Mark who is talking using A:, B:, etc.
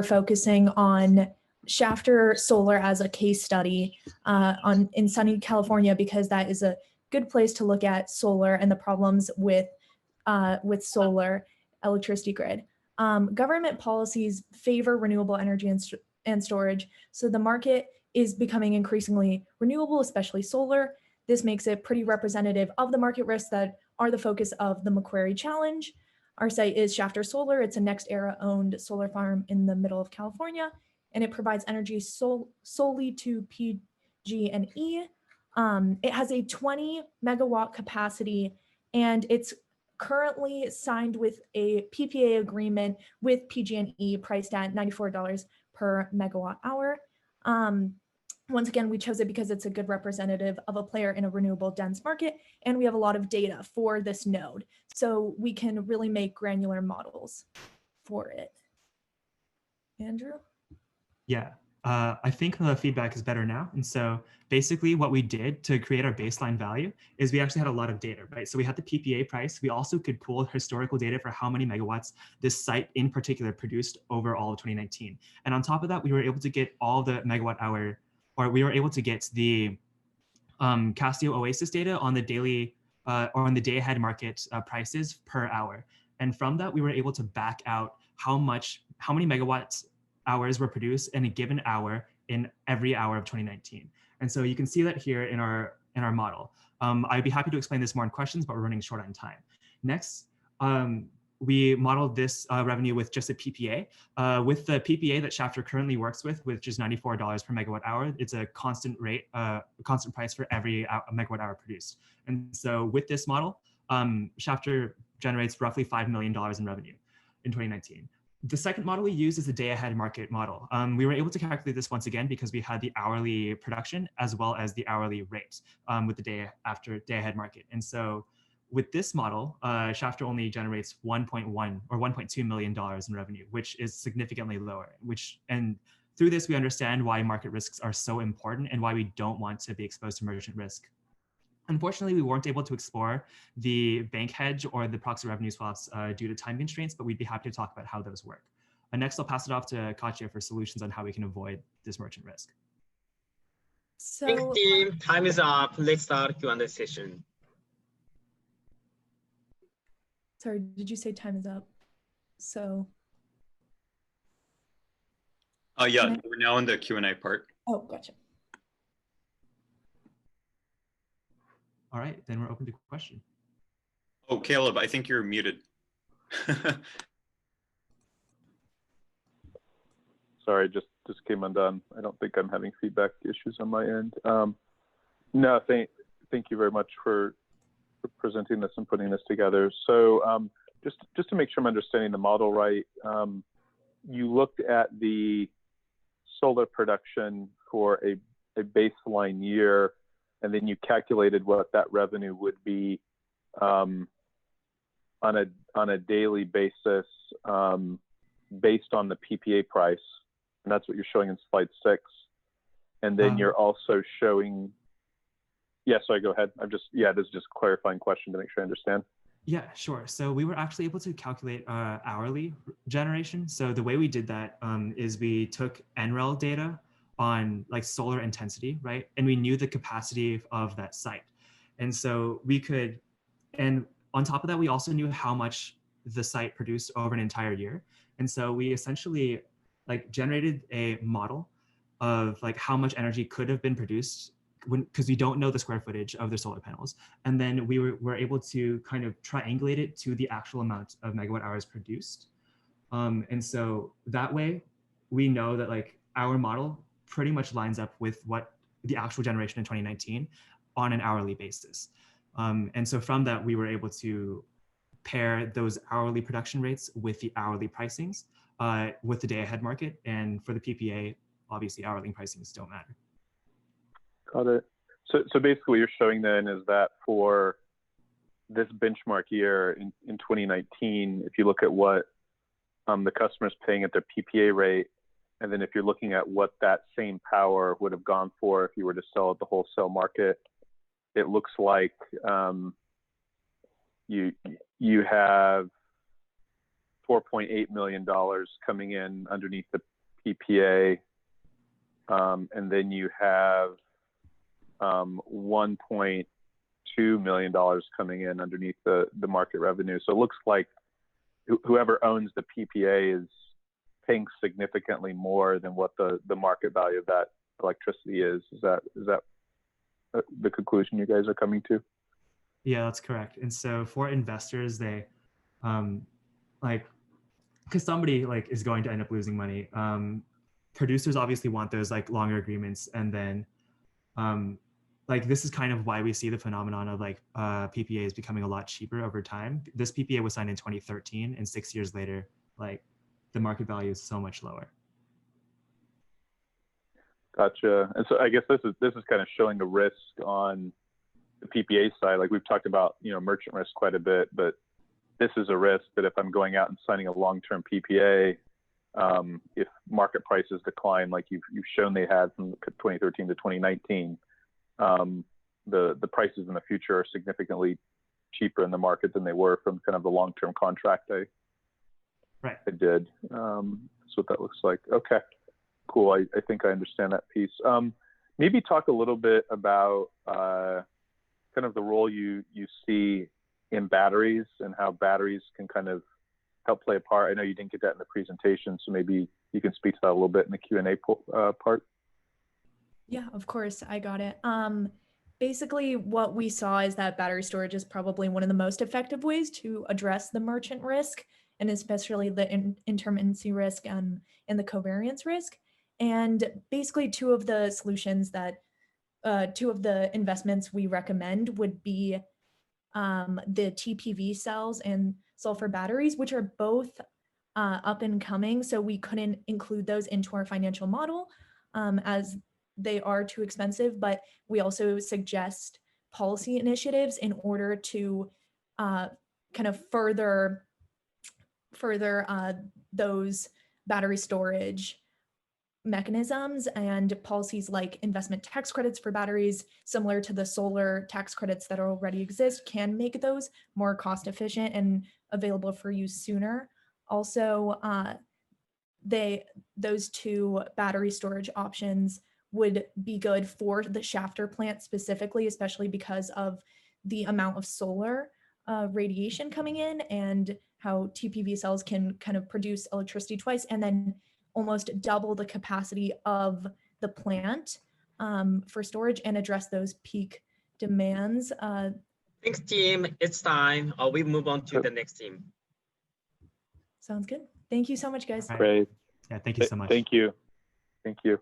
A: focusing on Shafter Solar as a case study in sunny California, because that is a good place to look at solar and the problems with solar electricity grid. Government policies favor renewable energy and storage, so the market is becoming increasingly renewable, especially solar. This makes it pretty representative of the market risks that are the focus of the Macquarie Challenge. Our site is Shafter Solar. It's a NextEra owned solar farm in the middle of California, and it provides energy solely to PG&E. It has a 20 megawatt capacity, and it's currently signed with a PPA agreement with PG&E priced at $94 per megawatt hour. Once again, we chose it because it's a good representative of a player in a renewable dense market, and we have a lot of data for this node, so we can really make granular models for it. Andrew?
B: Yeah, I think the feedback is better now. And so basically what we did to create our baseline value is we actually had a lot of data, right? So we had the PPA price. We also could pull historical data for how many megawatts this site in particular produced over all of 2019. And on top of that, we were able to get all the megawatt hour, or we were able to get the Casio Oasis data on the daily or on the day ahead market prices per hour. And from that, we were able to back out how many megawatts hours were produced in a given hour in every hour of 2019. And so you can see that here in our model. I'd be happy to explain this more in questions, but we're running short on time. Next, we modeled this revenue with just a PPA. With the PPA that Shafter currently works with, which is $94 per megawatt hour, it's a constant rate, constant price for every megawatt hour produced. And so with this model, Shafter generates roughly $5 million in revenue in 2019. The second model we used is the day ahead market model. We were able to calculate this once again because we had the hourly production as well as the hourly rate with the day ahead market. And so with this model, Shafter only generates 1.1 or $1.2 million in revenue, which is significantly lower. And through this, we understand why market risks are so important and why we don't want to be exposed to merchant risk. Unfortunately, we weren't able to explore the bank hedge or the proxy revenue swaps due to time constraints, but we'd be happy to talk about how those work. Next, I'll pass it off to Katya for solutions on how we can avoid this merchant risk.
C: Thanks, team. Time is up. Let's start Q&A session.
A: Sorry, did you say time is up? So.
D: Yeah, we're now in the Q&A part.
A: Oh, gotcha.
B: All right, then we're open to question.
D: Oh, Caleb, I think you're muted.
E: Sorry, just came undone. I don't think I'm having feedback issues on my end. No, thank you very much for presenting this and putting this together. So just to make sure I'm understanding the model right, you looked at the solar production for a baseline year, and then you calculated what that revenue would be on a daily basis based on the PPA price, and that's what you're showing in slide 6. And then you're also showing. Yeah, sorry, go ahead. This is just a clarifying question to make sure I understand.
B: Yeah, sure. So we were actually able to calculate hourly generation. So the way we did that is we took NREL data on like solar intensity, right? And we knew the capacity of that site. And so we could, and on top of that, we also knew how much the site produced over an entire year. And so we essentially like generated a model of like how much energy could have been produced because we don't know the square footage of the solar panels. And then we were able to kind of triangulate it to the actual amount of megawatt hours produced. And so that way we know that like our model pretty much lines up with what the actual generation in 2019 on an hourly basis. And so from that, we were able to pair those hourly production rates with the hourly pricings with the day ahead market. And for the PPA, obviously hourly pricings don't matter.
E: Got it. So basically what you're showing then is that for this benchmark year in 2019, if you look at what the customer's paying at their PPA rate, and then if you're looking at what that same power would have gone for if you were to sell at the wholesale market, it looks like you have $4.8 million coming in underneath the PPA. And then you have $1.2 million coming in underneath the market revenue. So it looks like whoever owns the PPA is paying significantly more than what the market value of that electricity is. Is that the conclusion you guys are coming to?
B: Yeah, that's correct. And so for investors, they because somebody is going to end up losing money. Producers obviously want those longer agreements, and then this is kind of why we see the phenomenon of PPAs becoming a lot cheaper over time. This PPA was signed in 2013, and 6 years later, the market value is so much lower.
E: Gotcha. And so I guess this is kind of showing the risk on the PPA side. We've talked about merchant risk quite a bit, but this is a risk that if I'm going out and signing a long-term PPA, if market prices decline like you've shown they had from 2013 to 2019, the prices in the future are significantly cheaper in the market than they were from kind of the long-term contract I did. That's what that looks like. Okay, cool. I think I understand that piece. Maybe talk a little bit about kind of the role you see in batteries and how batteries can kind of help play a part. I know you didn't get that in the presentation, so maybe you can speak to that a little bit in the Q&A part.
A: Yeah, of course, I got it. Basically, what we saw is that battery storage is probably one of the most effective ways to address the merchant risk, and especially the intermittency risk and the covariance risk. And basically, two of the investments we recommend would be the TPV cells and sulfur batteries, which are both up and coming. So we couldn't include those into our financial model as they are too expensive, but we also suggest policy initiatives in order to kind of further those battery storage mechanisms, and policies like investment tax credits for batteries, similar to the solar tax credits that already exist, can make those more cost efficient and available for use sooner. Also, those two battery storage options would be good for the Shafter plant specifically, especially because of the amount of solar radiation coming in and how TPV cells can kind of produce electricity twice and then almost double the capacity of the plant for storage and address those peak demands.
C: Thanks, team. It's time. We move on to the next team.
A: Sounds good. Thank you so much, guys.
B: Right.
E: Great.
B: Yeah, thank you so much.
E: Thank you. Thank you.